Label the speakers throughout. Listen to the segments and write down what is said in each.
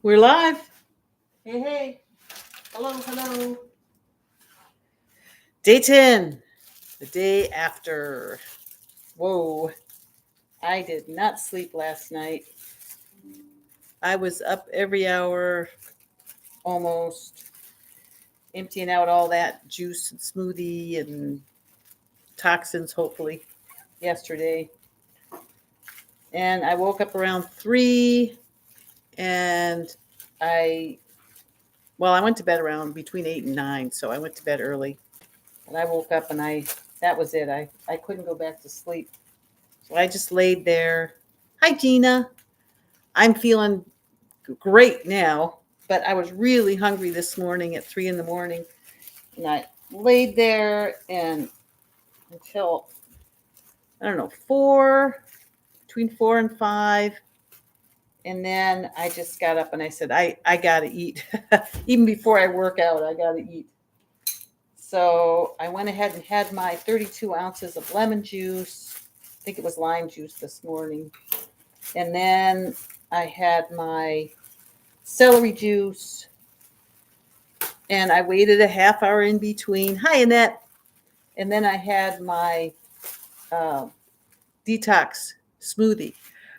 Speaker 1: We're live. Hey, hey. Hello, hello. Day 10, the day after. Whoa. I did not sleep last night. I was up every hour, almost, emptying out all that juice and smoothie and toxins, hopefully, yesterday. And I woke up around 3 and I, I went to bed around between 8 and 9, so I went to bed early. And I woke up and that was it. I couldn't go back to sleep. So I just laid there. Hi, Gina. I'm feeling great now, but I was really hungry this morning at 3 in the morning. And I laid there and until, I don't know, 4, between 4 and 5. And then I just got up and I said, I got to eat. Even before I work out, I got to eat. So I went ahead and had my 32 ounces of lemon juice. I think it was lime juice this morning. And then I had my celery juice. And I waited a half hour in between. Hi, Annette. And then I had my detox smoothie.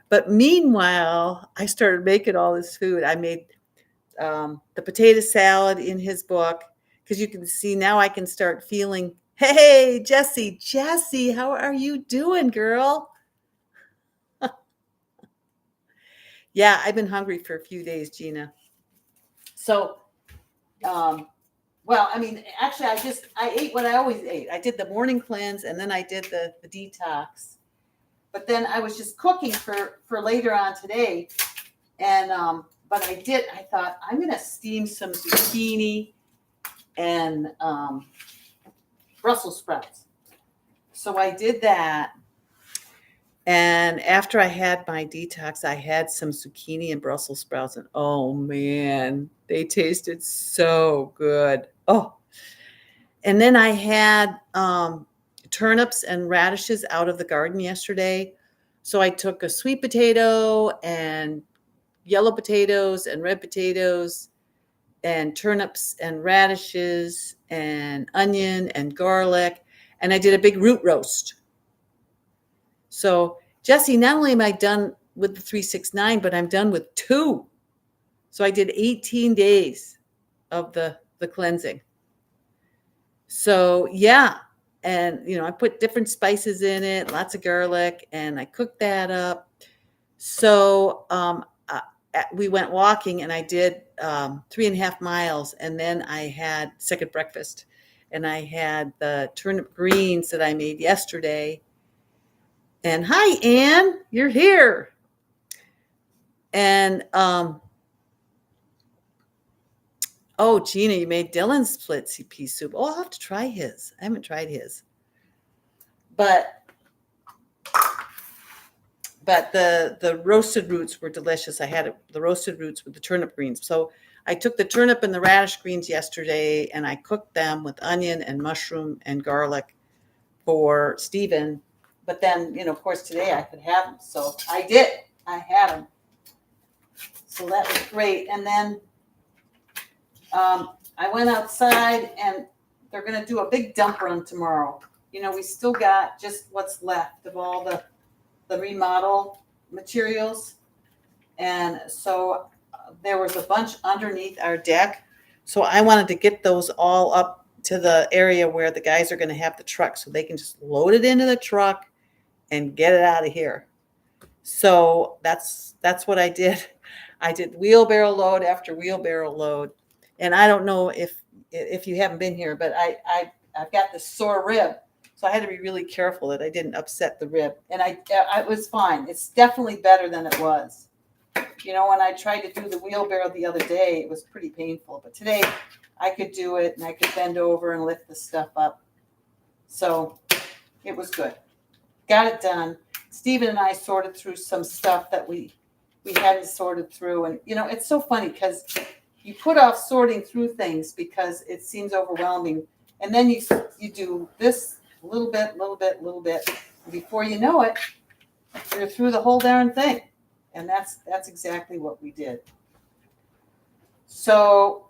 Speaker 1: But meanwhile, I started making all this food. I made the potato salad in his book because you can see now I can start feeling. Hey, Jessie, how are you doing, girl? Yeah, I've been hungry for a few days, Gina. So, actually, I ate what I always ate. I did the morning cleanse and then I did the detox. But then I was just cooking for later on today, and but I thought I'm gonna steam some zucchini and Brussels sprouts. So I did that. And after I had my detox, I had some zucchini and Brussels sprouts, and oh man, they tasted so good. Oh, and then I had turnips and radishes out of the garden yesterday. So I took a sweet potato and yellow potatoes and red potatoes and turnips and radishes and onion and garlic, and I did a big root roast. So, Jesse, not only am I done with the 369, but I'm done with 2. So I did 18 days of the cleansing. So, yeah. And, I put different spices in it, lots of garlic, and I cooked that up. So, we went walking and I did 3.5 miles. And then I had second breakfast. And I had the turnip greens that I made yesterday. And hi, Ann, you're here. And oh, Gina, you made Dylan's split pea soup. Oh, I'll have to try his. I haven't tried his. But the roasted roots were delicious. I had the roasted roots with the turnip greens. So I took the turnip and the radish greens yesterday and I cooked them with onion and mushroom and garlic for Stephen. But then, of course, today I could have them. So I did. I had them. So that was great. And then I went outside and they're going to do a big dump run tomorrow. We still got just what's left of all the remodel materials. And so there was a bunch underneath our deck. So I wanted to get those all up to the area where the guys are going to have the truck so they can just load it into the truck and get it out of here. So that's what I did. I did wheelbarrow load after wheelbarrow load. And I don't know if you haven't been here, but I've got this sore rib. So I had to be really careful that I didn't upset the rib. And I was fine. It's definitely better than it was. When I tried to do the wheelbarrow the other day, it was pretty painful. But today I could do it and I could bend over and lift the stuff up. So it was good. Got it done. Stephen and I sorted through some stuff that we hadn't sorted through. And, it's so funny because you put off sorting through things because it seems overwhelming. And then you do this a little bit. And before you know it, you're through the whole darn thing. And that's exactly what we did. So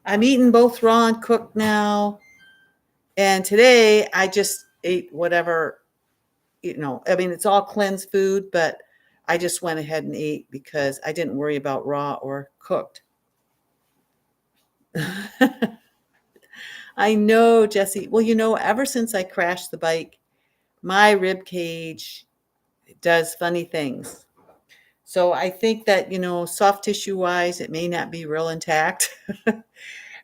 Speaker 1: I'm eating both raw and cooked now. And today I just ate whatever, I mean, it's all cleansed food, but I just went ahead and ate because I didn't worry about raw or cooked. I know, Jesse. Well, ever since I crashed the bike, my rib cage does funny things. So I think that, soft tissue wise, it may not be real intact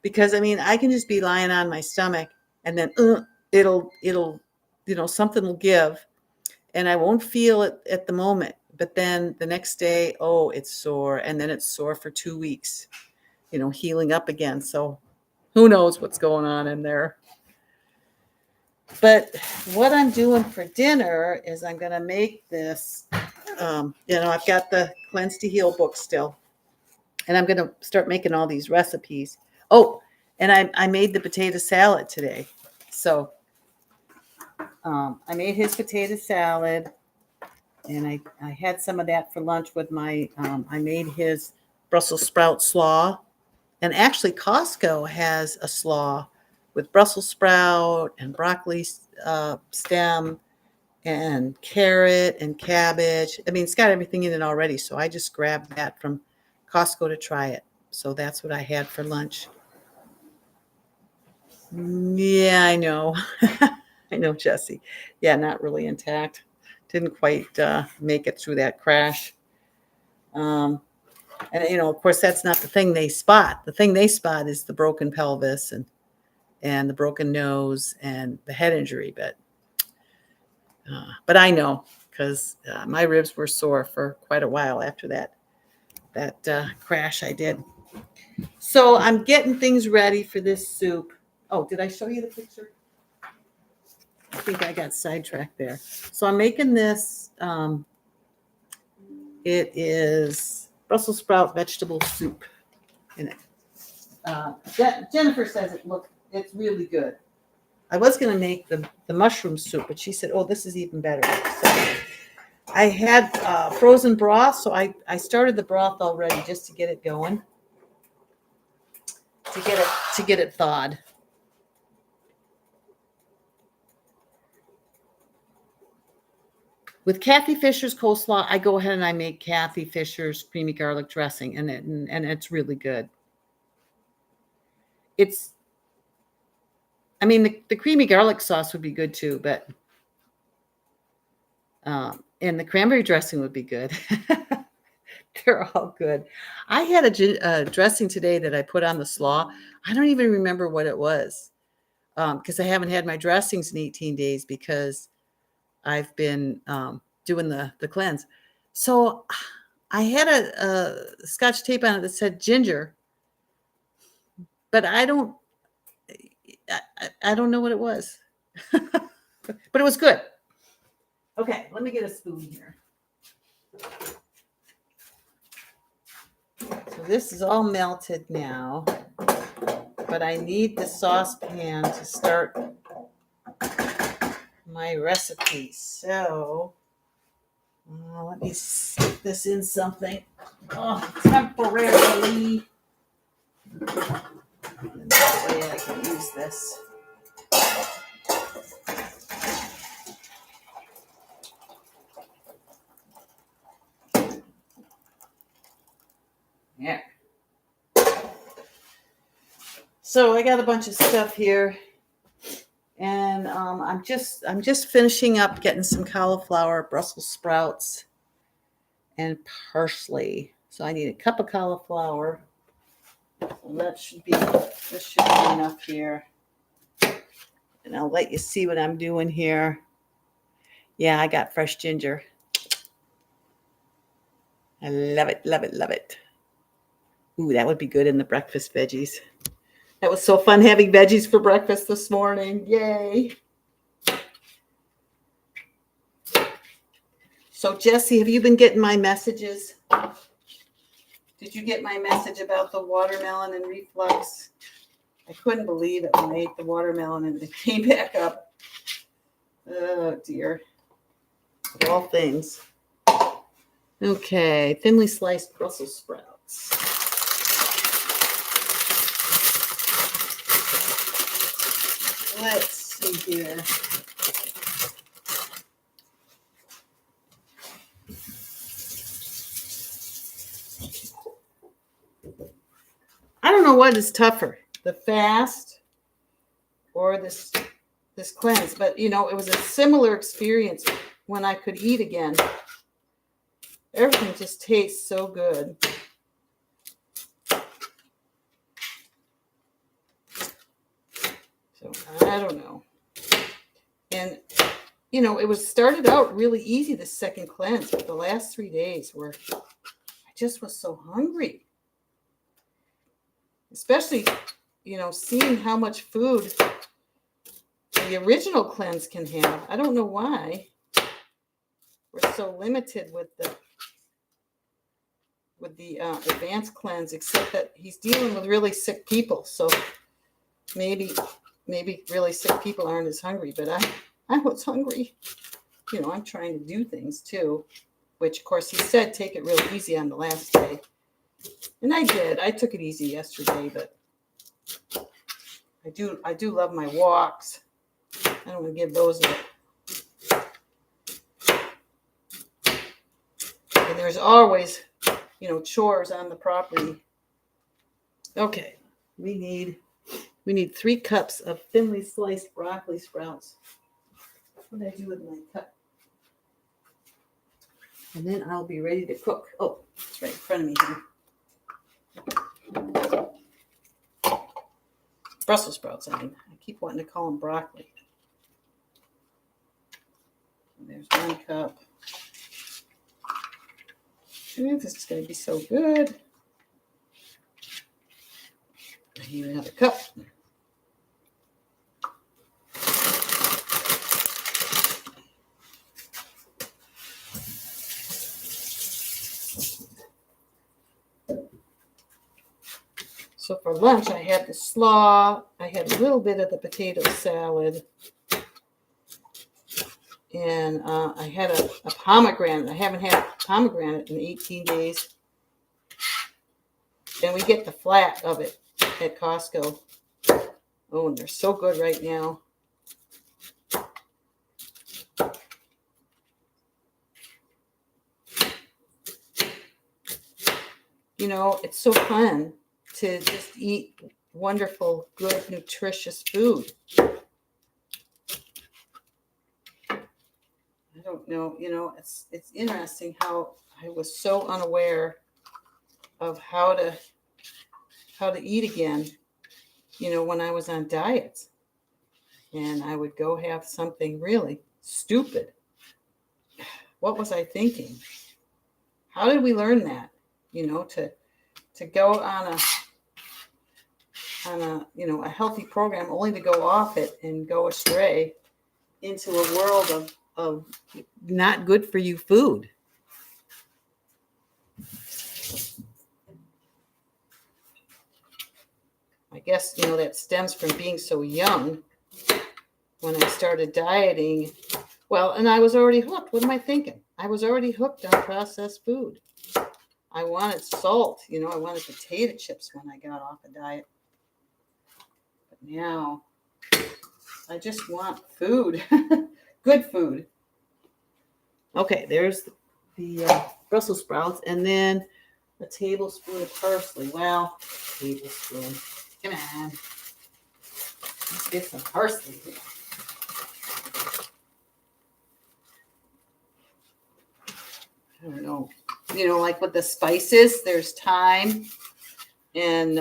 Speaker 1: because I mean, I can just be lying on my stomach and then it'll, something will give and I won't feel it at the moment. But then the next day, oh, it's sore. And then it's sore for 2 weeks, healing up again. So who knows what's going on in there. But what I'm doing for dinner is I'm going to make this, I've got the Cleanse to Heal book still. And I'm going to start making all these recipes. Oh, and I made the potato salad today. So I made his potato salad. And I had some of that for lunch with I made his Brussels sprout slaw. And actually, Costco has a slaw with Brussels sprout and broccoli stem and carrot and cabbage. I mean, it's got everything in it already. So I just grabbed that from Costco to try it. So that's what I had for lunch. Yeah, I know. I know, Jesse. Yeah, not really intact. Didn't quite make it through that crash. And, of course, that's not the thing they spot. The thing they spot is the broken pelvis and the broken nose and the head injury. But I know because my ribs were sore for quite a while after that crash I did. So I'm getting things ready for this soup. Oh, did I show you the picture? I think I got sidetracked there. So I'm making this. It is Brussels sprout vegetable soup in it. Jennifer says it's really good. I was going to make the mushroom soup, but she said, oh, this is even better. So I had frozen broth, so I started the broth already just to get it going, to get it thawed. With Kathy Fisher's coleslaw, I go ahead and I make Kathy Fisher's creamy garlic dressing, and it's really good. I mean, the creamy garlic sauce would be good too, but and the cranberry dressing would be good. They're all good. I had a dressing today that I put on the slaw. I don't even remember what it was because I haven't had my dressings in 18 days because I've been doing the cleanse. So I had a Scotch tape on it that said ginger, but I don't know what it was. But it was good. Okay, let me get a spoon here. So this is all melted now, but I need the saucepan to start my recipe. So let me stick this in something temporarily. And that way I can use this. Yeah. So I got a bunch of stuff here, and I'm just finishing up getting some cauliflower, Brussels sprouts, and parsley. So I need a cup of cauliflower. This should be enough here, and I'll let you see what I'm doing here. Yeah, I got fresh ginger. I love it, love it, love it. Ooh, that would be good in the breakfast veggies. That was so fun having veggies for breakfast this morning. Yay. So, Jesse, have you been getting my messages? Did you get my message about the watermelon and reflux? I couldn't believe it when I ate the watermelon and it came back up. Oh, dear. Of all things. Okay, thinly sliced Brussels sprouts. Let's see here. I don't know what is tougher, the fast or this cleanse, but it was a similar experience when I could eat again. Everything just tastes so good. So I don't know. And it was started out really easy, the second cleanse, but the last 3 days were I just was so hungry. Especially, seeing how much food the original cleanse can have. I don't know why we're so limited with the advanced cleanse, except that he's dealing with really sick people. So maybe really sick people aren't as hungry, but I was hungry. I'm trying to do things too, which of course he said take it real easy on the last day. And I did. I took it easy yesterday, but I do love my walks. I don't want to give those up. And there's always, chores on the property. Okay, we need 3 cups of thinly sliced broccoli sprouts. What did I do with my cup? And then I'll be ready to cook. Oh, it's right in front of me here. Brussels sprouts, I keep wanting to call them broccoli. And there's 1 cup. This is going to be so good. I need another cup. So for lunch, I had the slaw. I had a little bit of the potato salad. And I had a pomegranate. I haven't had pomegranate in 18 days. And we get the flat of it at Costco. Oh, and they're so good right now. It's so fun to just eat wonderful, good, nutritious food. I don't know, it's interesting how I was so unaware of how to eat again, when I was on diets. And I would go have something really stupid. What was I thinking? How did we learn that? To go on a healthy program only to go off it and go astray into a world of not good for you food. I guess, that stems from being so young when I started dieting. Well, and I was already hooked. What am I thinking? I was already hooked on processed food. I wanted salt, I wanted potato chips when I got off a diet. But now I just want food, good food. Okay, there's the Brussels sprouts, and then a tablespoon of parsley. Well, tablespoon. Come on. Let's get some parsley here. I don't know. Like with the spices, there's thyme and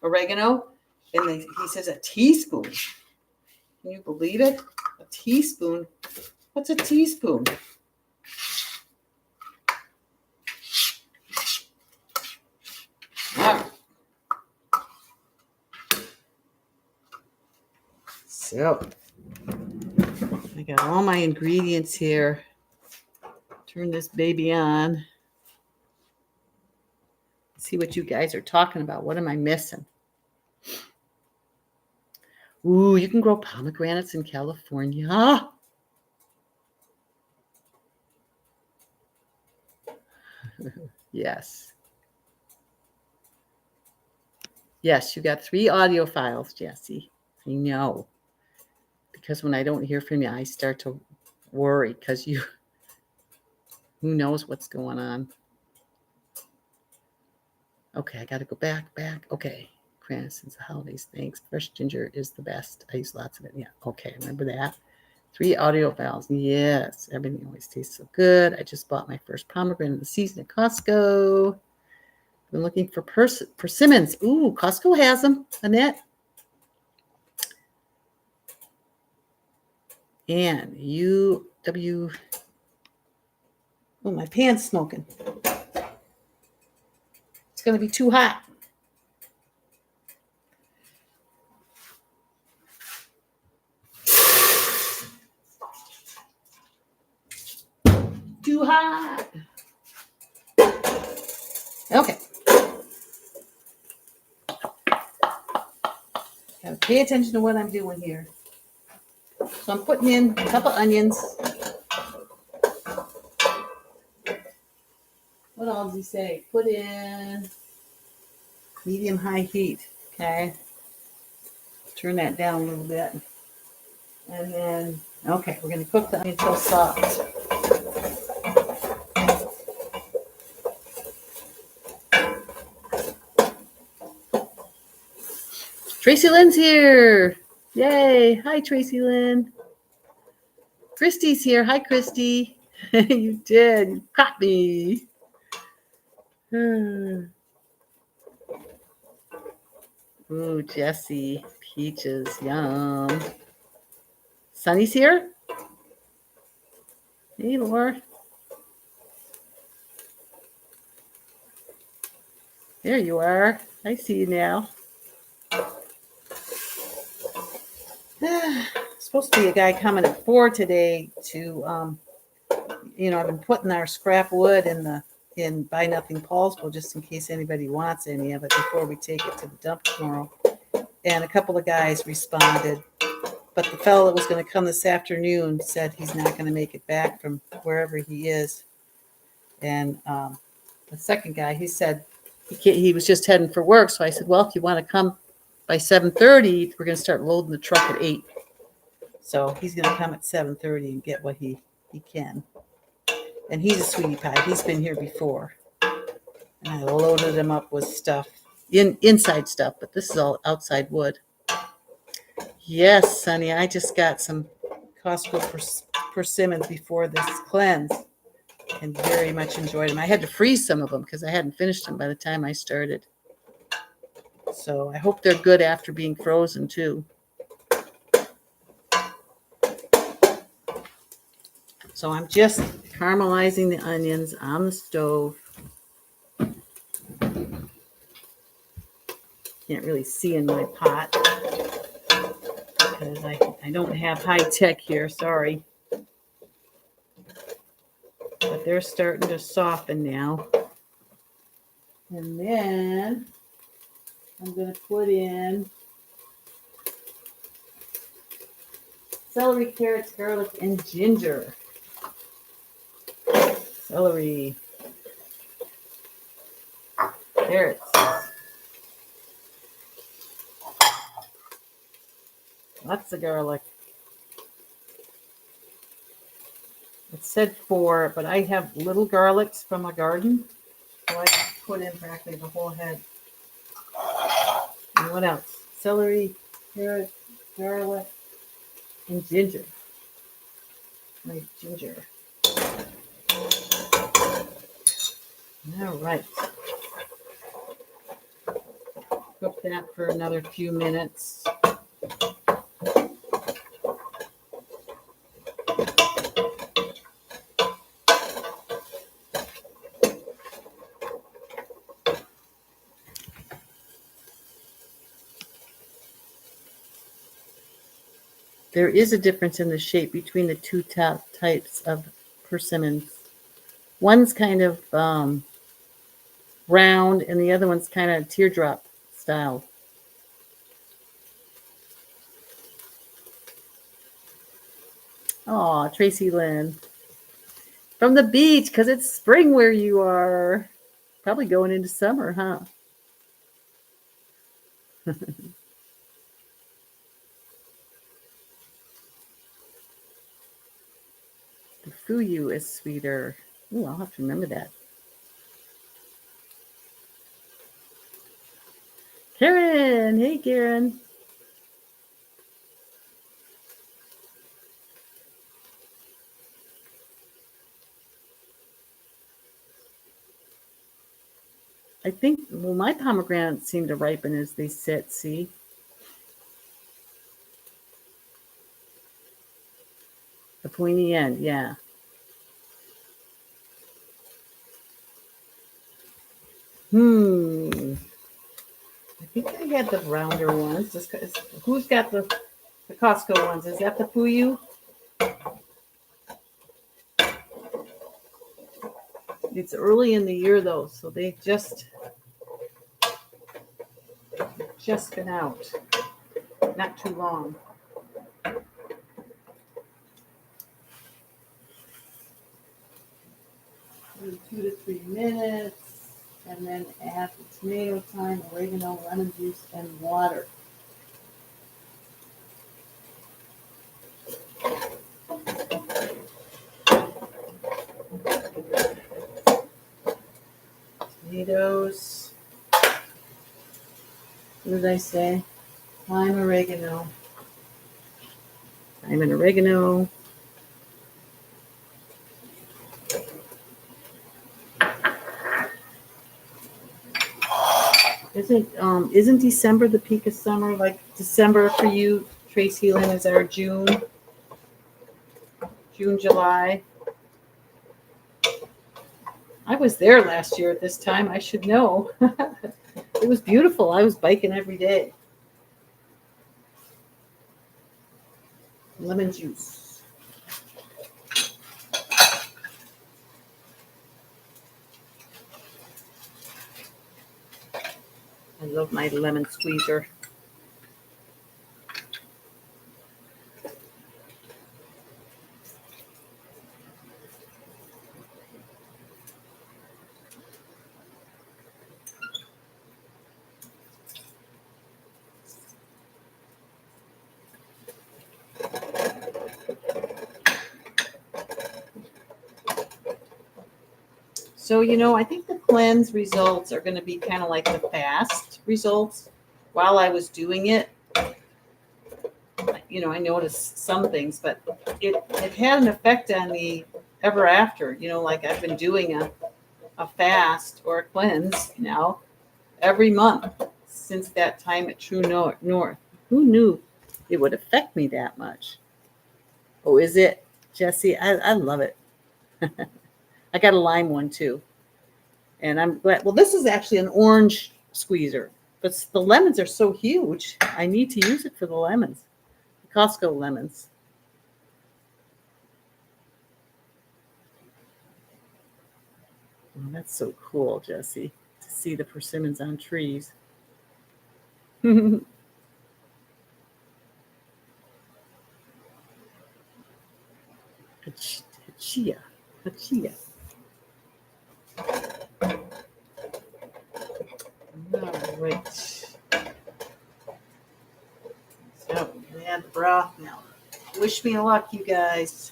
Speaker 1: oregano. And he says a teaspoon. Can you believe it? A teaspoon. What's a teaspoon? Ah. So, I got all my ingredients here. Turn this baby on. See what you guys are talking about. What am I missing? Ooh, you can grow pomegranates in California. Yes. Yes, you got 3 audio files, Jessie. I know. Because when I don't hear from you, I start to worry because who knows what's going on. Okay, I got to go back. Okay. Cran since the holidays. Thanks. Fresh ginger is the best. I use lots of it. Yeah. Okay. Remember that. 3 audio files. Yes. Everything always tastes so good. I just bought my first pomegranate of the season at Costco. Been looking for persimmons. Ooh, Costco has them. Annette. And UW. Oh, my pan's smoking. It's going to be too hot. Too hot. Okay. Gotta pay attention to what I'm doing here. So I'm putting in a couple onions. What all does he say? Put in medium-high heat. Okay. Turn that down a little bit. And then, okay, we're going to cook the onion until soft. Tracy Lynn's here. Yay. Hi, Tracy Lynn. Christy's here. Hi, Christy. You did. You caught me. Ooh, Jessie. Peaches. Yum. Sunny's here. Hey, Laura. There you are. I see you now. Supposed to be a guy coming at 4 today to, I've been putting our scrap wood in Buy Nothing Paulsville just in case anybody wants any of it before we take it to the dump tomorrow. And a couple of guys responded, but the fellow that was going to come this afternoon said he's not going to make it back from wherever he is. And the second guy, he said he was just heading for work. So I said, well, if you want to come by 7:30, we're going to start loading the truck at 8. So he's going to come at 7:30 and get what he can. And he's a sweetie pie. He's been here before. And I loaded him up with stuff, inside stuff, but this is all outside wood. Yes, Sonny, I just got some Costco persimmons before this cleanse and very much enjoyed them. I had to freeze some of them because I hadn't finished them by the time I started. So I hope they're good after being frozen too. So I'm just caramelizing the onions on the stove. Can't really see in my pot because I don't have high tech here, sorry. But they're starting to soften now. And then I'm going to put in celery, carrots, garlic, and ginger. Celery, carrots, lots of garlic. It said 4, but I have little garlics from a garden, so I put in practically the whole head. And what else? Celery, carrots, garlic, and ginger. My ginger. All right. Cook that for another few minutes. There is a difference in the shape between the two types of persimmons. One's kind of round, and the other one's kind of teardrop style. Oh, Tracy Lynn. From the beach, because it's spring where you are. Probably going into summer, huh? Fuyu is sweeter. Ooh, I'll have to remember that. Karen, hey Karen. I think, well, my pomegranates seem to ripen as they sit, see? The pointy end, yeah. I think I had the rounder ones. Just 'cause, who's got the Costco ones? Is that the Fuyu? It's early in the year though, so they just been out. Not too long. 2 to 3 minutes, and then add the tomato, thyme, oregano, lemon juice, and water. Tomatoes. What did I say? Thyme, oregano. Thyme and oregano. Isn't December the peak of summer? Like December for you, Trace Healing, is our June, July. I was there last year at this time. I should know. It was beautiful. I was biking every day. Lemon juice. I love my lemon squeezer. So, I think the cleanse results are going to be kind of like the fast results. While I was doing it, I noticed some things, but it had an effect on me ever after. Like I've been doing a fast or a cleanse now every month since that time at True North. Who knew it would affect me that much? Oh, is it, Jesse? I love it. I got a lime one too. And I'm glad. Well, this is actually an orange squeezer, but the lemons are so huge. I need to use it for the lemons, the Costco lemons. Oh, that's so cool, Jesse, to see the persimmons on trees. Hachia. Hachia. All right. So, add the broth now. Wish me luck, you guys.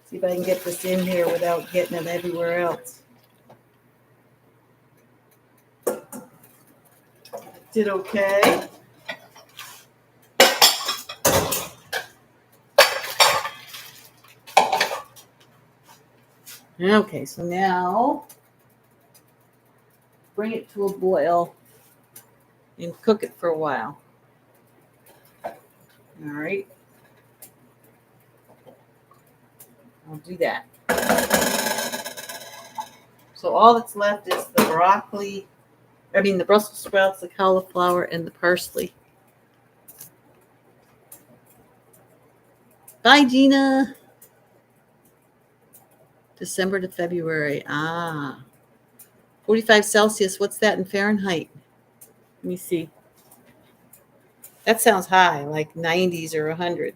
Speaker 1: See if I can get this in here without getting it everywhere else. Did okay. Okay, so now bring it to a boil and cook it for a while. All right. I'll do that. So all that's left is the the Brussels sprouts, the cauliflower, and the parsley. Bye, Gina. December to February. 45 Celsius. What's that in Fahrenheit? Let me see. That sounds high, like 90s or 100.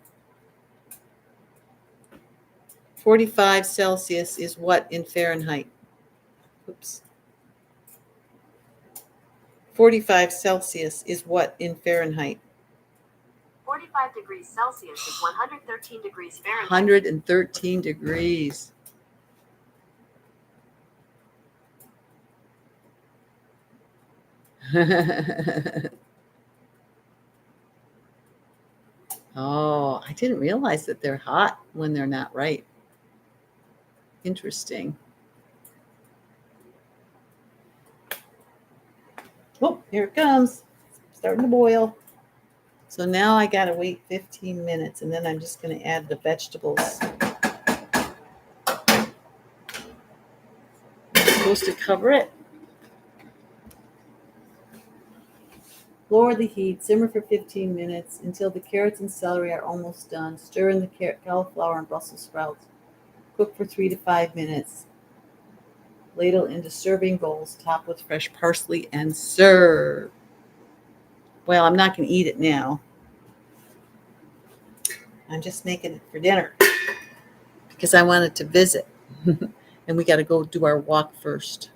Speaker 1: 45 Celsius is what in Fahrenheit? Oops. 45 Celsius is what in Fahrenheit?
Speaker 2: 45 25 degrees Celsius is 113 degrees Fahrenheit.
Speaker 1: 113 degrees. Oh, I didn't realize that they're hot when they're not right. Interesting. Oh, here it comes. Starting to boil. So now I got to wait 15 minutes and then I'm just going to add the vegetables. I'm supposed to cover it. Lower the heat, simmer for 15 minutes until the carrots and celery are almost done. Stir in the cauliflower and Brussels sprouts. Cook for 3 to 5 minutes. Ladle into serving bowls, top with fresh parsley, and serve. Well, I'm not going to eat it now. I'm just making it for dinner because I wanted to visit. And we got to go do our walk first.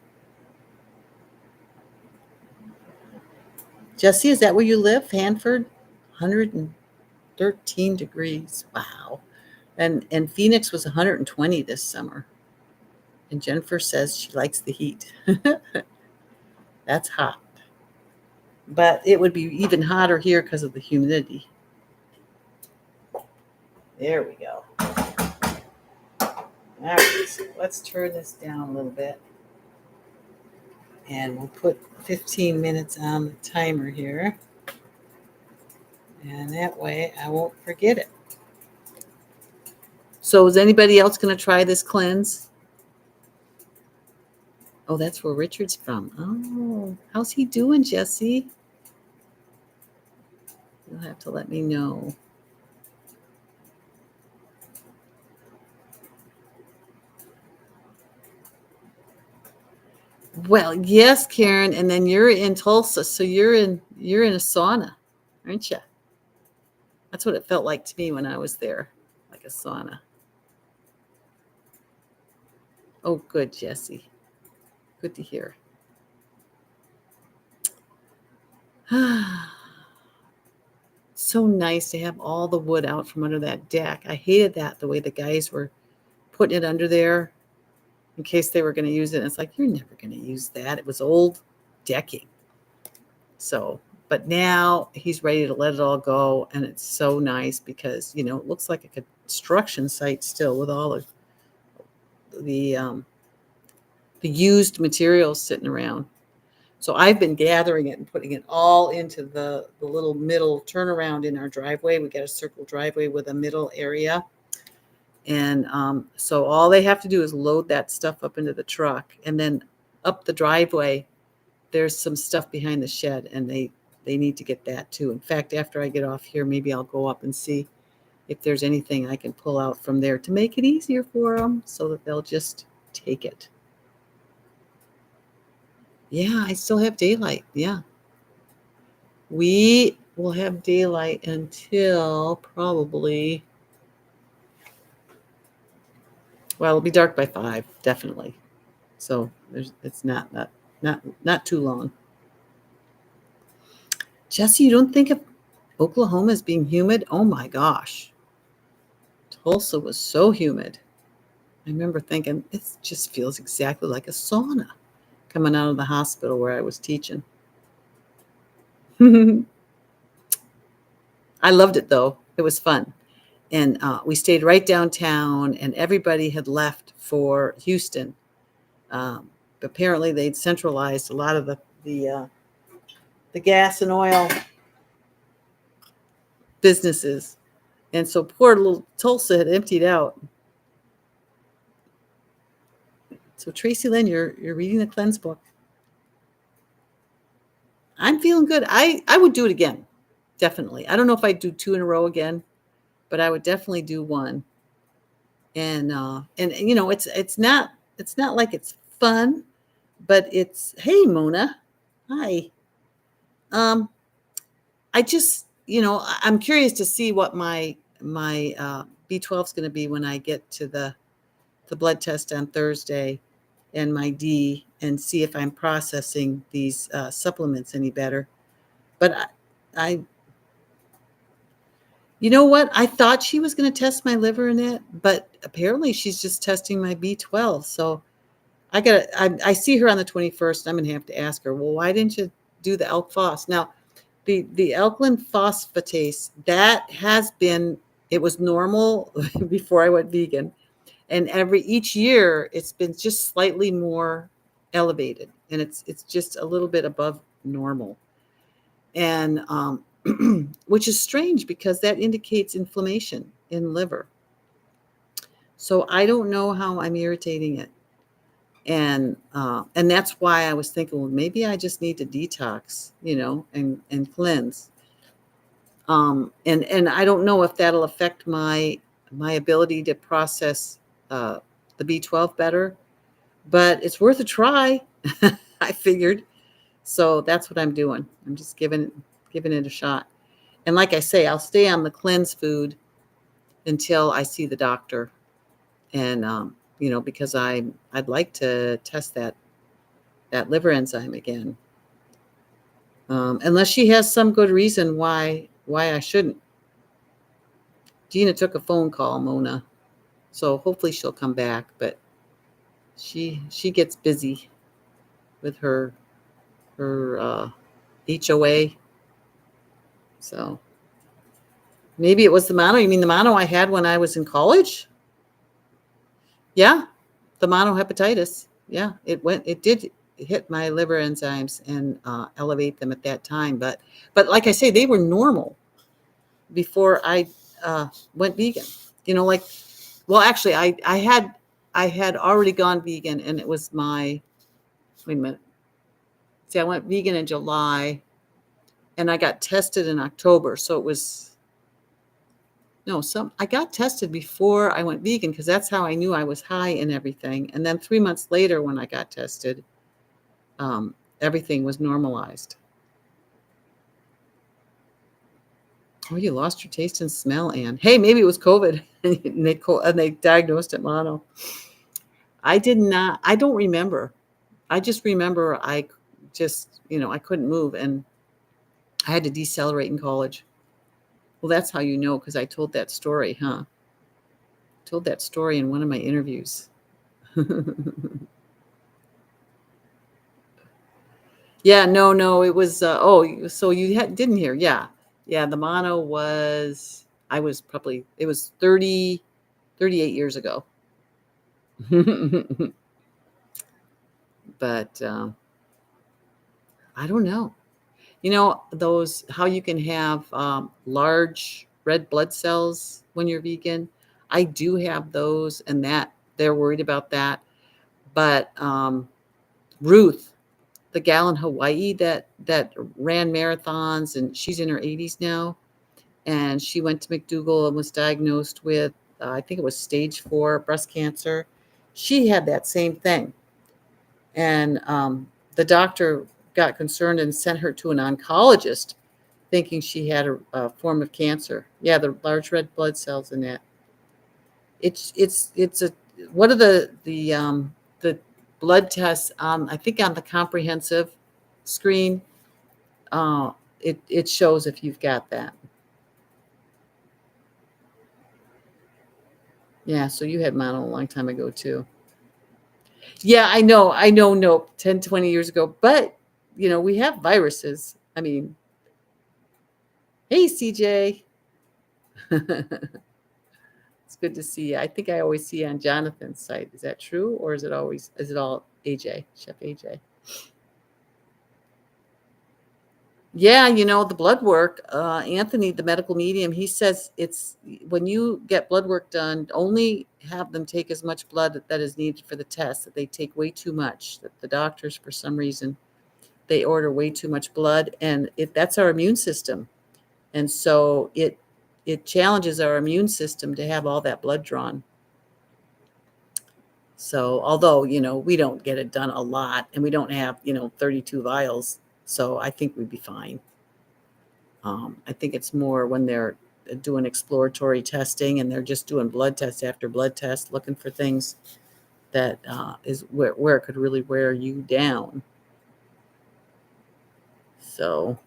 Speaker 1: Jesse, is that where you live? Hanford? 113 degrees. Wow. And Phoenix was 120 this summer. And Jennifer says she likes the heat. That's hot. But it would be even hotter here because of the humidity. There we go. All right, so let's turn this down a little bit. And we'll put 15 minutes on the timer here. And that way I won't forget it. So is anybody else going to try this cleanse? Oh, that's where Richard's from. Oh, how's he doing, Jesse? You'll have to let me know. Well, yes, Karen, and then you're in Tulsa, so you're in a sauna, aren't you? That's what it felt like to me when I was there, like a sauna. Oh, good, Jesse. Good to hear. So nice to have all the wood out from under that deck. I hated that, the way the guys were putting it under there in case they were going to use it. And it's like, you're never going to use that. It was old decking. So, but now he's ready to let it all go. And it's so nice because, it looks like a construction site still with all of the used materials sitting around. So I've been gathering it and putting it all into the little middle turnaround in our driveway. We got a circle driveway with a middle area. And so all they have to do is load that stuff up into the truck. And then up the driveway, there's some stuff behind the shed. And they need to get that too. In fact, after I get off here, maybe I'll go up and see if there's anything I can pull out from there to make it easier for them so that they'll just take it. Yeah, I still have daylight. Yeah. We will have daylight until probably, well, it'll be dark by 5, definitely. So it's not too long. Jesse, you don't think of Oklahoma as being humid? Oh my gosh. Tulsa was so humid. I remember thinking, it just feels exactly like a sauna coming out of the hospital where I was teaching. I loved it though. It was fun. And we stayed right downtown and everybody had left for Houston. Apparently they'd centralized a lot of the gas and oil businesses. And so poor little Tulsa had emptied out. So Tracy Lynn, you're reading the cleanse book. I'm feeling good. I would do it again. Definitely. I don't know if I'd do 2 in a row again, but I would definitely do 1. And it's not like it's fun, but it's, hey Mona. Hi. I just, I'm curious to see what my B12 is going to be when I get to the blood test on Thursday and my D and see if I'm processing these supplements any better. But You know what? I thought she was going to test my liver in it, but apparently she's just testing my B12. So I see her on the 21st. I'm going to have to ask her, well, why didn't you do the elk phos? Now, the alkaline phosphatase, it was normal before I went vegan. And each year it's been just slightly more elevated, and it's just a little bit above normal. And which is strange because that indicates inflammation in liver. So I don't know how I'm irritating it. And that's why I was thinking, well, maybe I just need to detox, and cleanse. And I don't know if that'll affect my ability to process the B12 better, but it's worth a try. I figured. So that's what I'm doing. I'm just giving it a shot. And like I say, I'll stay on the cleanse food until I see the doctor. And because I'd like to test that liver enzyme again. Unless she has some good reason why I shouldn't. Gina took a phone call, Mona. So hopefully she'll come back, but she gets busy with her HOA. So maybe it was the mono. You mean the mono I had when I was in college? Yeah, the monohepatitis. Yeah, it did hit my liver enzymes and elevate them at that time. But like I say, they were normal before I went vegan. Well, actually, I had already gone vegan, and it was my, wait a minute. See, I went vegan in July, and I got tested in October. So it was, no, I got tested before I went vegan because that's how I knew I was high and everything. And then 3 months later, when I got tested, everything was normalized. Oh, you lost your taste and smell, Anne. Hey, maybe it was COVID, and they diagnosed it mono. I did not. I don't remember. I just remember I couldn't move, and I had to decelerate in college. Well, that's how you know, because I told that story, huh? Told that story in one of my interviews. Yeah, no, it was. So you didn't hear? Yeah, the mono was. It was 38 years ago. But I don't know. Those, how you can have large red blood cells when you're vegan. I do have those, and that they're worried about that. But Ruth, the gal in Hawaii that ran marathons, and she's in her 80s now, and she went to McDougall and was diagnosed with, I think it was stage 4 breast cancer. She had that same thing, and the doctor got concerned and sent her to an oncologist, thinking she had a form of cancer. Yeah, the large red blood cells in that. It's a What are the blood tests on, I think on the comprehensive screen, it shows if you've got that. Yeah, so you had mono a long time ago too. Yeah, I know, no, 10, 20 years ago. But, we have viruses. I mean, hey, CJ. It's good to see you. I think I always see you on Jonathan's site. Is that true? Or is it all AJ, Chef AJ? Yeah, the blood work, Anthony, the medical medium, he says it's when you get blood work done, only have them take as much blood that is needed for the test, that they take way too much, that the doctors, for some reason, they order way too much blood, and that's our immune system. And so it challenges our immune system to have all that blood drawn. So although, we don't get it done a lot, and we don't have, 32 vials, so I think we'd be fine. I think it's more when they're doing exploratory testing and they're just doing blood test after blood test, looking for things that is where it could really wear you down. So,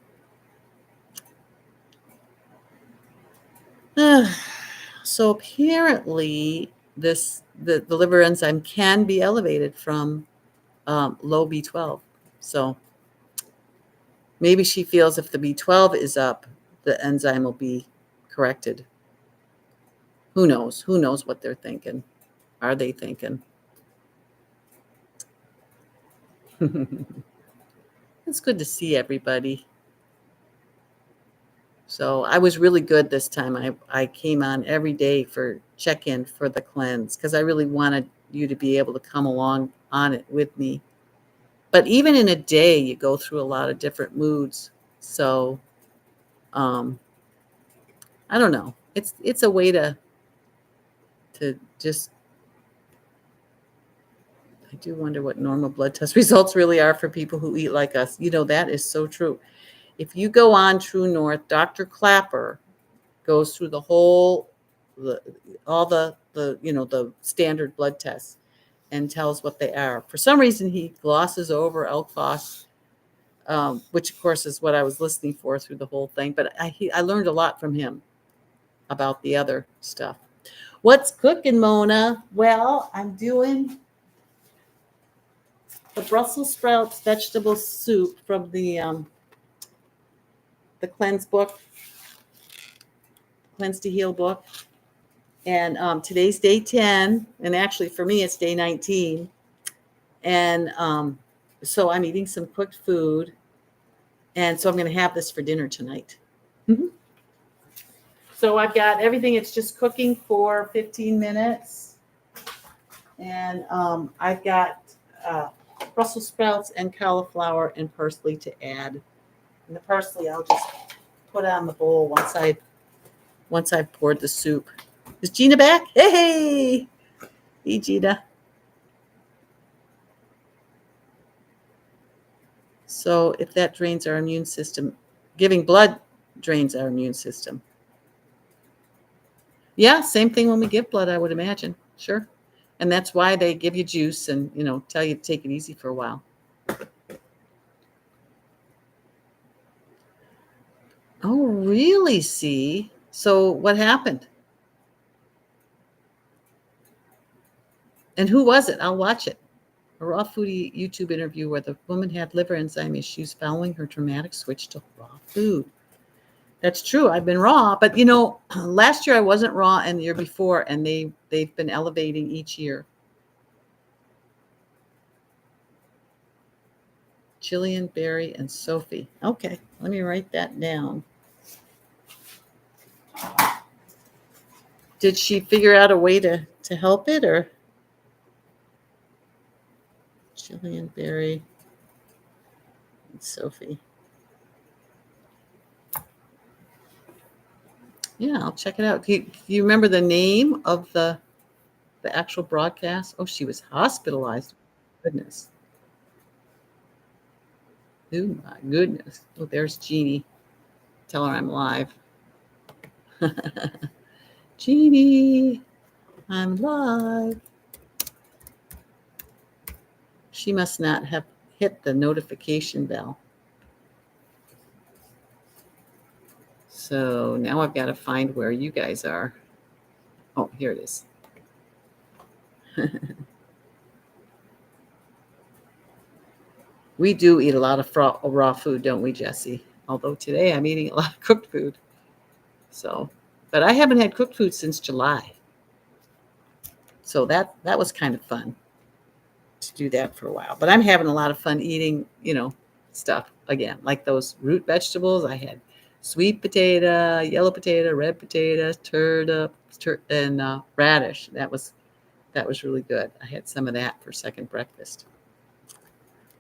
Speaker 1: So apparently, the liver enzyme can be elevated from low B12. So maybe she feels if the B12 is up, the enzyme will be corrected. Who knows? Who knows what they're thinking? Are they thinking? It's good to see everybody. So I was really good this time. I came on every day for check-in for the cleanse because I really wanted you to be able to come along on it with me. But even in a day, you go through a lot of different moods. So um, I don't know. It's a way to just. I do wonder what normal blood test results really are for people who eat like us. That is so true. If you go on True North, Dr. Clapper goes through all the standard blood tests and tells what they are. For some reason, he glosses over ELF, which of course is what I was listening for through the whole thing. But I learned a lot from him about the other stuff. What's cooking, Mona? Well, I'm doing the Brussels sprouts vegetable soup from the Cleanse book, Cleanse to Heal book. And today's day 10, and actually for me it's day 19. And so I'm eating some cooked food, and so I'm going to have this for dinner tonight. Mm-hmm. So I've got everything. It's just cooking for 15 minutes, and I've got Brussels sprouts and cauliflower and parsley to add. And the parsley I'll just put on the bowl once I've poured the soup. Is Gina back? Hey, Gina. So if that drains our immune system, giving blood drains our immune system. Yeah, same thing when we give blood, I would imagine. Sure. And that's why they give you juice and, tell you to take it easy for a while. Oh, really? See? So what happened? And who was it? I'll watch it. A Raw Foodie YouTube interview where the woman had liver enzyme issues following her dramatic switch to raw food. That's true. I've been raw, but last year I wasn't raw, and the year before, and they've been elevating each year. Jillian, Barry, and Sophie. Okay, let me write that down. Did she figure out a way to help it, or? Jillian, Barry, and Sophie. Yeah, I'll check it out. Do you remember the name of the actual broadcast? Oh, she was hospitalized. Goodness. Oh, my goodness. Oh, there's Jeannie. Tell her I'm live. Jeannie, I'm live. She must not have hit the notification bell. So now I've got to find where you guys are. Oh, here it is. We do eat a lot of raw food, don't we, Jesse? Although today I'm eating a lot of cooked food. So, but I haven't had cooked food since July. So that was kind of fun to do that for a while. But I'm having a lot of fun eating, stuff again, like those root vegetables. I had sweet potato, yellow potato, red potato, turnip, and radish. That was really good. I had some of that for second breakfast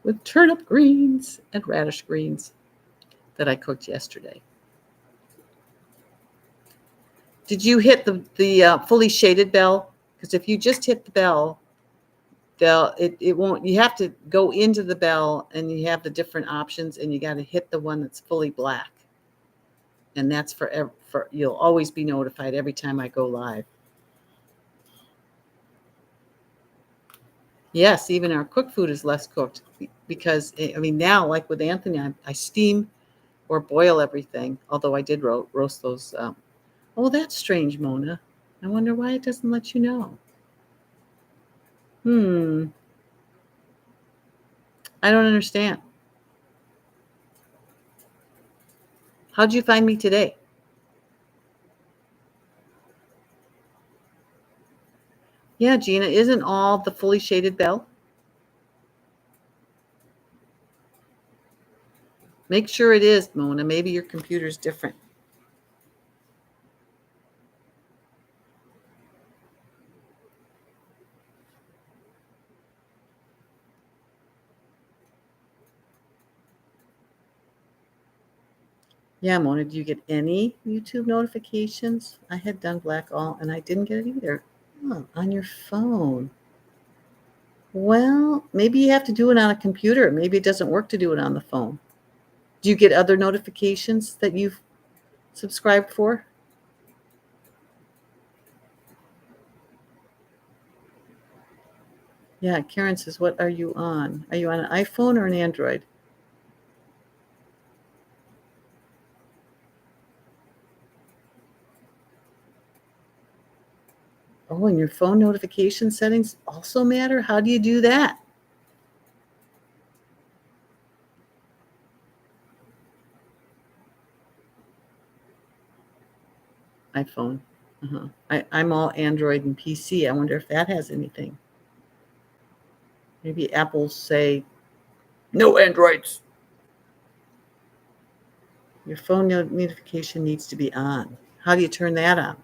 Speaker 1: with turnip greens and radish greens that I cooked yesterday. Did you hit the fully shaded bell? Because if you just hit the bell, it won't. You have to go into the bell, and you have the different options, and you got to hit the one that's fully black. And that's for you'll always be notified every time I go live. Yes, even our cooked food is less cooked because now, like with Anthony, I steam or boil everything. Although I did roast those Oh, that's strange, Mona. I wonder why it doesn't let you know. I don't understand. How'd you find me today? Yeah, Gina, isn't all the fully shaded bell? Make sure it is, Mona. Maybe your computer's different. Yeah, Mona, do you get any YouTube notifications? I had done black all and I didn't get it either. Oh, on your phone. Well, maybe you have to do it on a computer. Maybe it doesn't work to do it on the phone. Do you get other notifications that you've subscribed for? Yeah, Karen says, what are you on? Are you on an iPhone or an Android? Oh, and your phone notification settings also matter? How do you do that? iPhone. I'm all Android and PC. I wonder if that has anything. Maybe Apple's say, no Androids. Your phone notification needs to be on. How do you turn that on?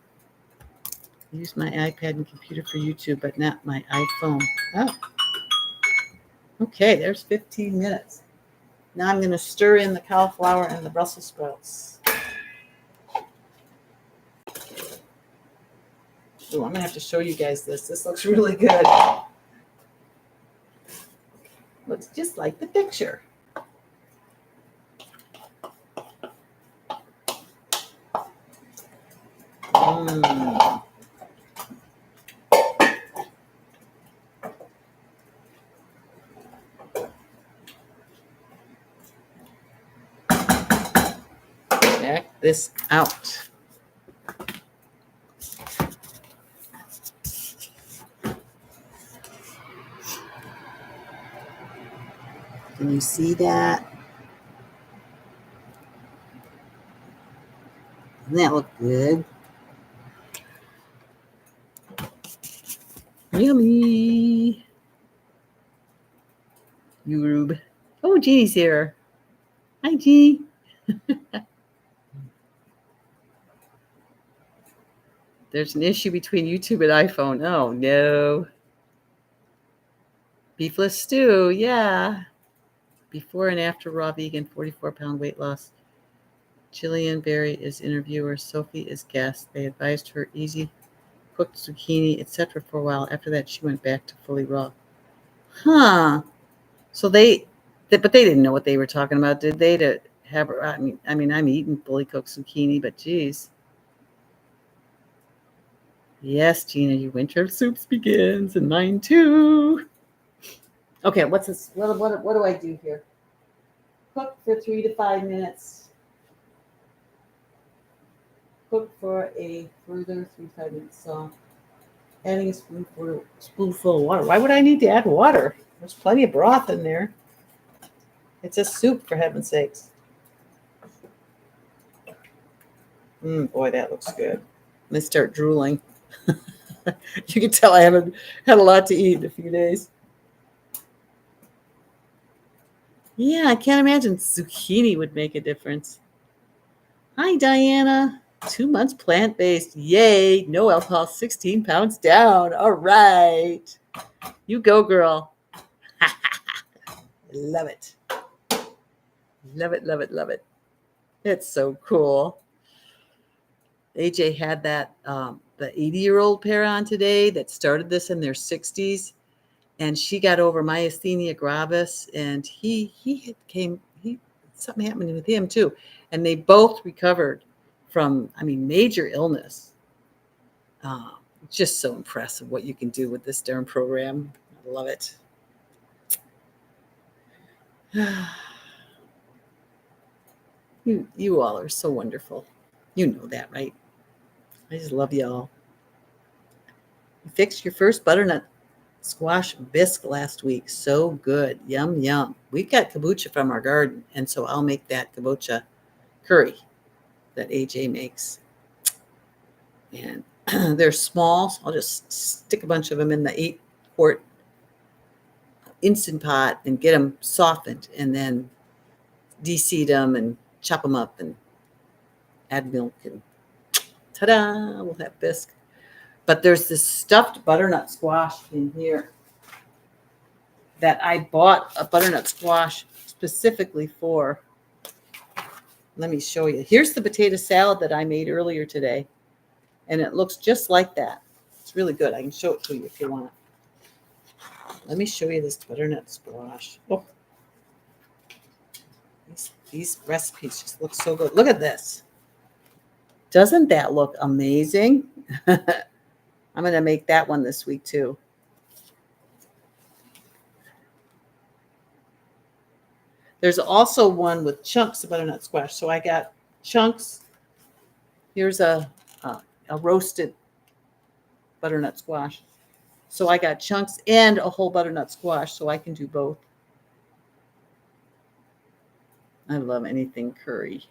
Speaker 1: I use my iPad and computer for YouTube, but not my iPhone. Oh, okay, there's 15 minutes. Now I'm going to stir in the cauliflower and the Brussels sprouts. Oh, I'm going to have to show you guys this. This looks really good. Looks just like the picture. Mm. Check this out. Can you see that? Doesn't that look good? Yummy. YouTube. Oh, Jeannie's here. Hi, Jeannie. There's an issue between YouTube and iPhone. Oh, no. Beefless stew. Yeah. Before and after raw vegan, 44-pound weight loss. Jillian Berry is interviewer. Sophie is guest. They advised her easy cooked zucchini, etc. for a while. After that, she went back to fully raw. Huh. So but they didn't know what they were talking about, did they? To have, I mean, I'm eating fully cooked zucchini, but geez. Yes, Gina, your winter of soups begins, and mine too. Okay, what's this? What do I do here? Cook for 3 to 5 minutes. Cook for a further 3 to 5 minutes. So, adding a spoonful of water. Why would I need to add water? There's plenty of broth in there. It's a soup, for heaven's sakes. Boy, that looks good. Let me start drooling. You can tell I haven't had a lot to eat in a few days. Yeah, I can't imagine zucchini would make a difference. Hi, Diana. 2 months plant-based. Yay. No alcohol, 16 pounds down. All right. You go, girl. Love it. Love it, love it, love it. It's so cool. AJ had that, the 80-year-old pair on today that started this in their 60s. And she got over myasthenia gravis, and something happened with him too. And they both recovered from, major illness. Just so impressive what you can do with this darn program. I love it. You all are so wonderful. You know that, right? I just love y'all. You fixed your first butternut squash bisque last week. So good. Yum, yum. We've got kombucha from our garden, and so I'll make that kombucha curry that AJ makes. And they're small, so I'll just stick a bunch of them in the 8-quart Instant Pot and get them softened, and then de-seed them and chop them up and add milk, and ta-da, we'll have bisque. But there's this stuffed butternut squash in here that I bought a butternut squash specifically for. Let me show you. Here's the potato salad that I made earlier today, and it looks just like that. It's really good. I can show it to you if you want. Let me show you this butternut squash. Oh, these recipes just look so good. Look at this. Doesn't that look amazing? I'm going to make that one this week too. There's also one with chunks of butternut squash. So I got chunks. Here's a roasted butternut squash. So I got chunks and a whole butternut squash, so I can do both. I love anything curry.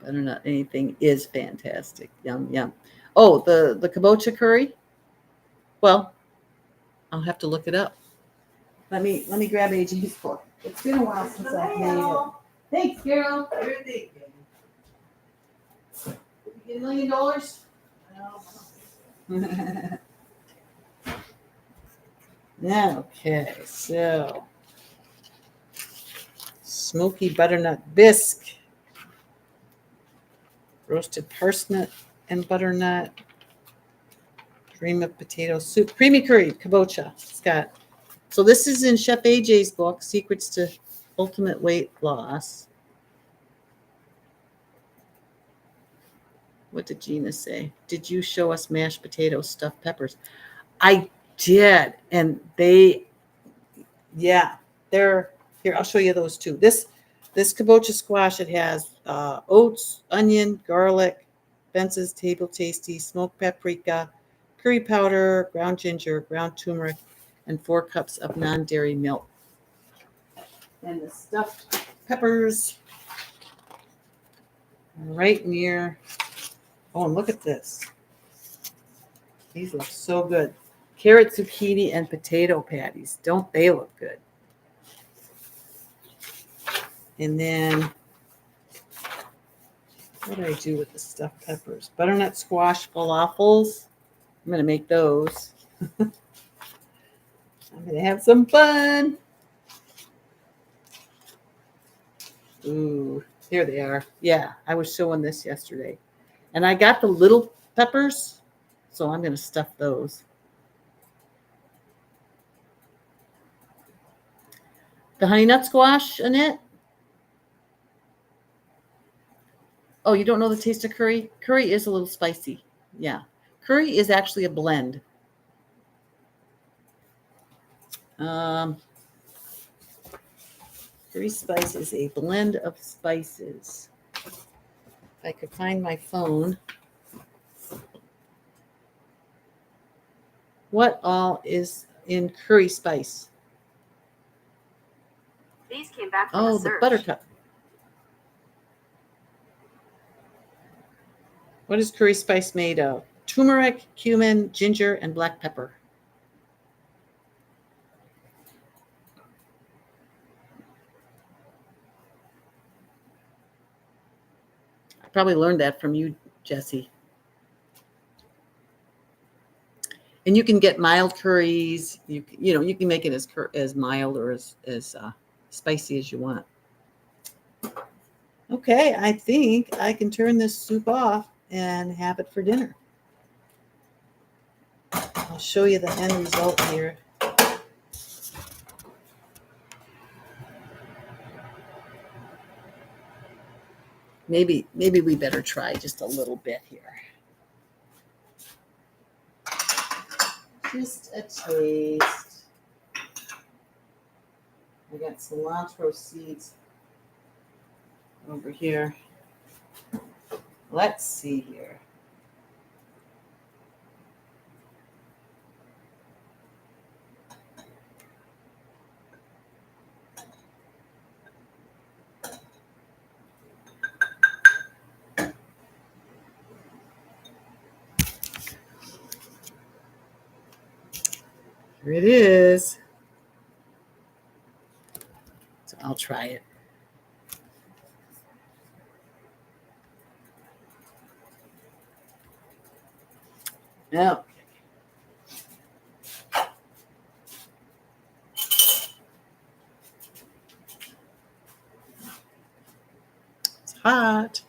Speaker 1: Butternut anything is fantastic. Yum, yum. Oh, the kabocha curry? Well, I'll have to look it up. Let me grab AJ's book. It's been a while since I've made it. Thanks, Carol. Did you get $1 million? No. Okay, so smoky butternut bisque, roasted parsnip and butternut, cream of potato soup, creamy curry, kabocha. Scott. So this is in Chef AJ's book, Secrets to Ultimate Weight Loss. What did Gina say? Did you show us mashed potatoes, stuffed peppers? I did. And they're here. I'll show you those too. This kabocha squash, it has oats, onion, garlic, Bence's Table Tasty, smoked paprika, curry powder, ground ginger, ground turmeric, and 4 cups of non-dairy milk. And the stuffed peppers right near. Oh, and look at this. These look so good. Carrot, zucchini, and potato patties. Don't they look good? And then, what did I do with the stuffed peppers? Butternut squash falafels. I'm going to make those. I'm going to have some fun. Ooh, here they are. Yeah, I was showing this yesterday. And I got the little peppers, so I'm going to stuff those. The honey nut squash, Annette? Oh, you don't know the taste of curry? Curry is a little spicy. Yeah. Curry is actually a blend. Curry spice is a blend of spices. If I could find my phone. What all is in curry spice?
Speaker 2: These came back from
Speaker 1: Oh,
Speaker 2: a
Speaker 1: the
Speaker 2: search.
Speaker 1: buttercup. What is curry spice made of? Turmeric, cumin, ginger, and black pepper. I probably learned that from you, Jesse. And you can get mild curries. You can make it as mild or as spicy as you want. Okay, I think I can turn this soup off and have it for dinner. I'll show you the end result here. Maybe we better try just a little bit here. Just a taste. I got cilantro seeds. over here. Let's see here. Here it is. So I'll try it. No. It's hot.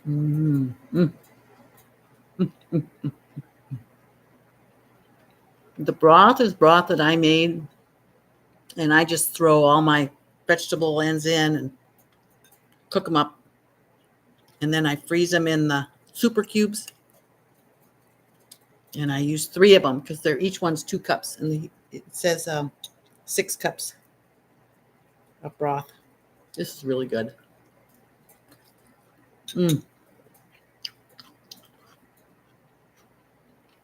Speaker 1: Mm. Mm. The broth is broth that I made, and I just throw all my vegetable ends in and cook them up. And then I freeze them in the super cubes. And I use 3 of them because they're each one's 2 cups. And it says 6 cups of broth. This is really good.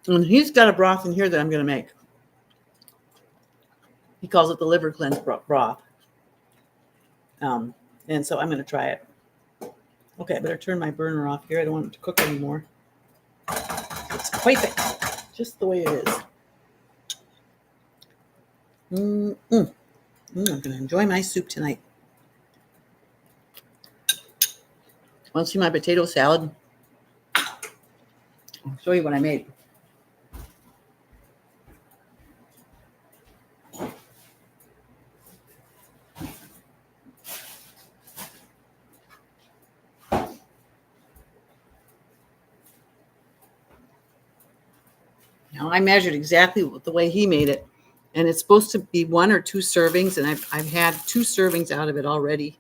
Speaker 1: And he's got a broth in here that I'm going to make. He calls it the liver cleanse broth. And so I'm going to try it. Okay, I better turn my burner off here. I don't want it to cook anymore. It's perfect, just the way it is. I'm going to enjoy my soup tonight. Want to see my potato salad? I'll show you what I made. Now I measured exactly the way he made it, and it's supposed to be 1 or 2 servings, and I've had 2 servings out of it already.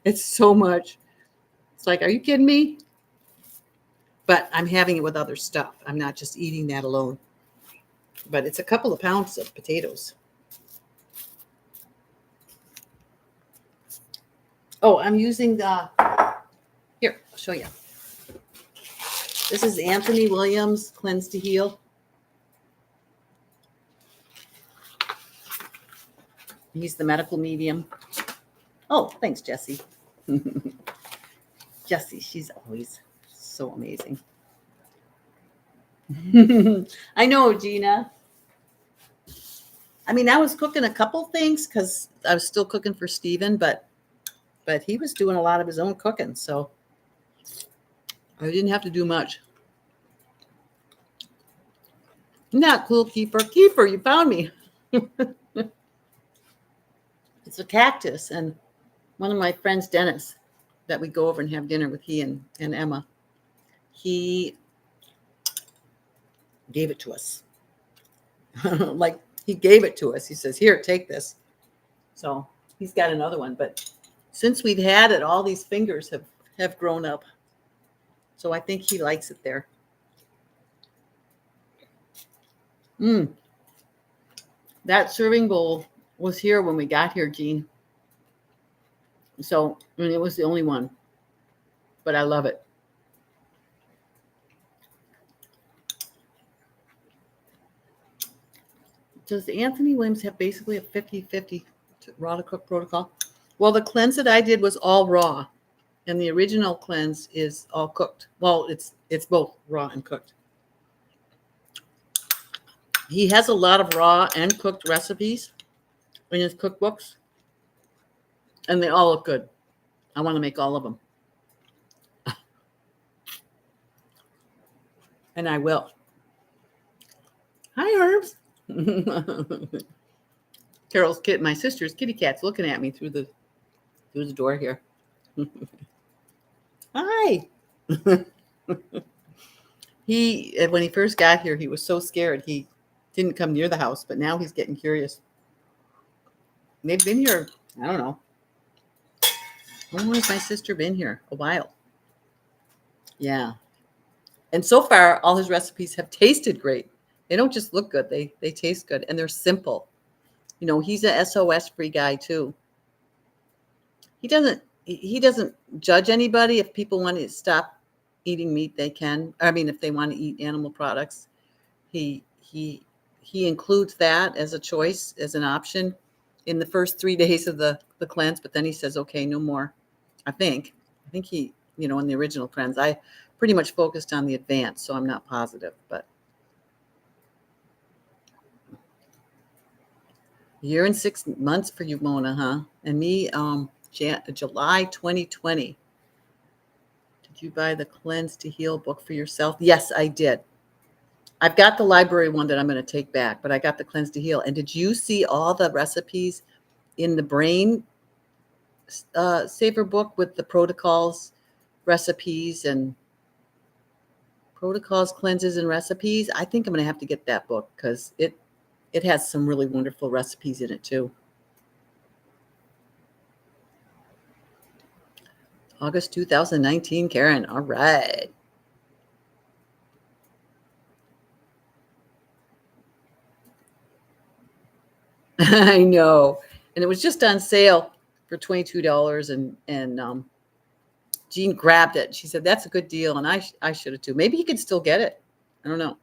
Speaker 1: It's so much. It's like, are you kidding me? But I'm having it with other stuff. I'm not just eating that alone. But it's a couple of pounds of potatoes. Oh, I'm using here, I'll show you. This is Anthony Williams Cleanse to Heal. He's the medical medium. Oh, thanks, Jessie. Jessie, she's always so amazing. I know, Gina. I mean, I was cooking a couple things because I was still cooking for Steven, but he was doing a lot of his own cooking, so I didn't have to do much. Isn't that cool, Kiefer? Kiefer, you found me. It's a cactus, and one of my friends, Dennis, that we go over and have dinner with, he and Emma, he gave it to us. Like, he gave it to us. He says, here, take this. So he's got another one, but since we've had it, all these fingers have grown up. So I think he likes it there. That serving bowl was here when we got here, Jean. So, I mean, it was the only one, but I love it. Does Anthony Williams have basically a 50-50 raw to cook protocol? Well, the cleanse that I did was all raw, and the original cleanse is all cooked. Well, it's both raw and cooked. He has a lot of raw and cooked recipes in his cookbooks, and they all look good. I want to make all of them. And I will. Hi, Herbs. Carol's kid, my sister's kitty cat's looking at me through the door here. Hi. When he first got here, he was so scared he didn't come near the house, but now he's getting curious. They've been here, I don't know. How long has my sister been here? A while. Yeah. And so far, all his recipes have tasted great. They don't just look good. They taste good, and they're simple. You know, he's a SOS free guy too. he doesn't judge anybody. If people want to stop eating meat, they can. I mean, if they want to eat animal products, he includes that as a choice, as an option in the first 3 days of the cleanse, but then he says, okay, no more. I think he, in the original cleanse, I pretty much focused on the advance, so I'm not positive, but a year and 6 months for you, Mona, huh? And me, July 2020. Did you buy the Cleanse to Heal book for yourself? Yes, I did. I've got the library one that I'm going to take back, but I got the Cleanse to Heal. And did you see all the recipes in the Brain Saver book with the protocols, recipes, and protocols, cleanses, and recipes? I think I'm going to have to get that book because it has some really wonderful recipes in it too. August 2019, Karen. All right. I know. And it was just on sale for $22, and Jean grabbed it. She said, that's a good deal. And I should have too. Maybe you could still get it. I don't know.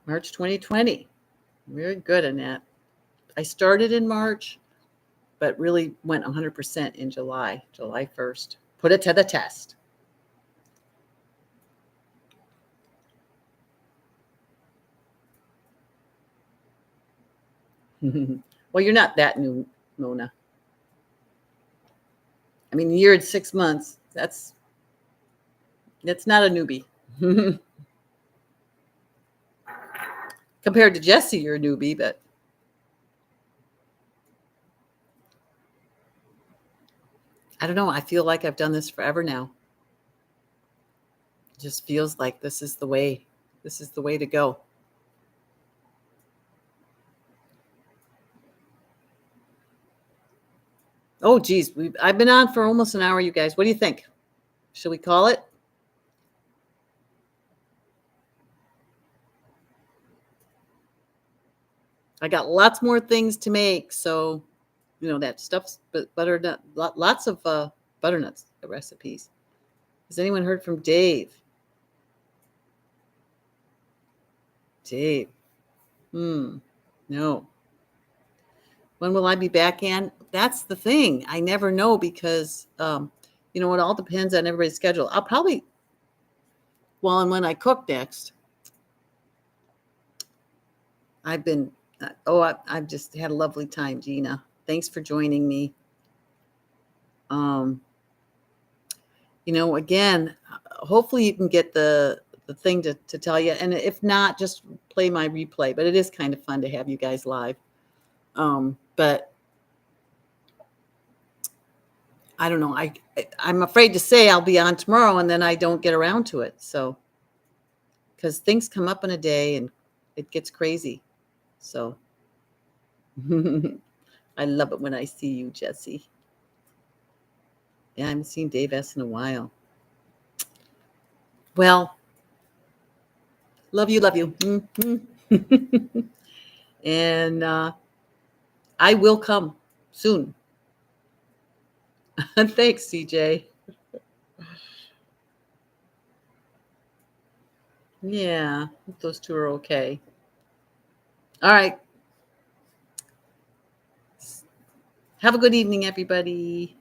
Speaker 1: March 2020. Very good, Annette. I started in March, but really went 100% in July 1st. Put it to the test. Well, you're not that new, Mona. I mean, a year and 6 months, that's not a newbie. Compared to Jesse, you're a newbie, but I don't know. I feel like I've done this forever now. It just feels like this is the way. This is the way to go. Oh, geez. I've been on for almost an hour, you guys. What do you think? Should we call it? I got lots more things to make. So, that stuff's butternut, lots of butternuts recipes. Has anyone heard from Dave? Dave. No. When will I be back in? That's the thing. I never know because, it all depends on everybody's schedule. I'll probably, and when I cook next, I've just had a lovely time, Gina. Thanks for joining me. Again, hopefully you can get the thing to tell you. And if not, just play my replay. But it is kind of fun to have you guys live. But I don't know. I'm afraid to say I'll be on tomorrow and then I don't get around to it. So, because things come up in a day and it gets crazy. So I love it when I see you, Jesse. Yeah, I haven't seen Dave S. in a while. Well, love you. Mm-hmm. And I will come soon. Thanks, CJ. Yeah, those two are okay. All right. Have a good evening, everybody.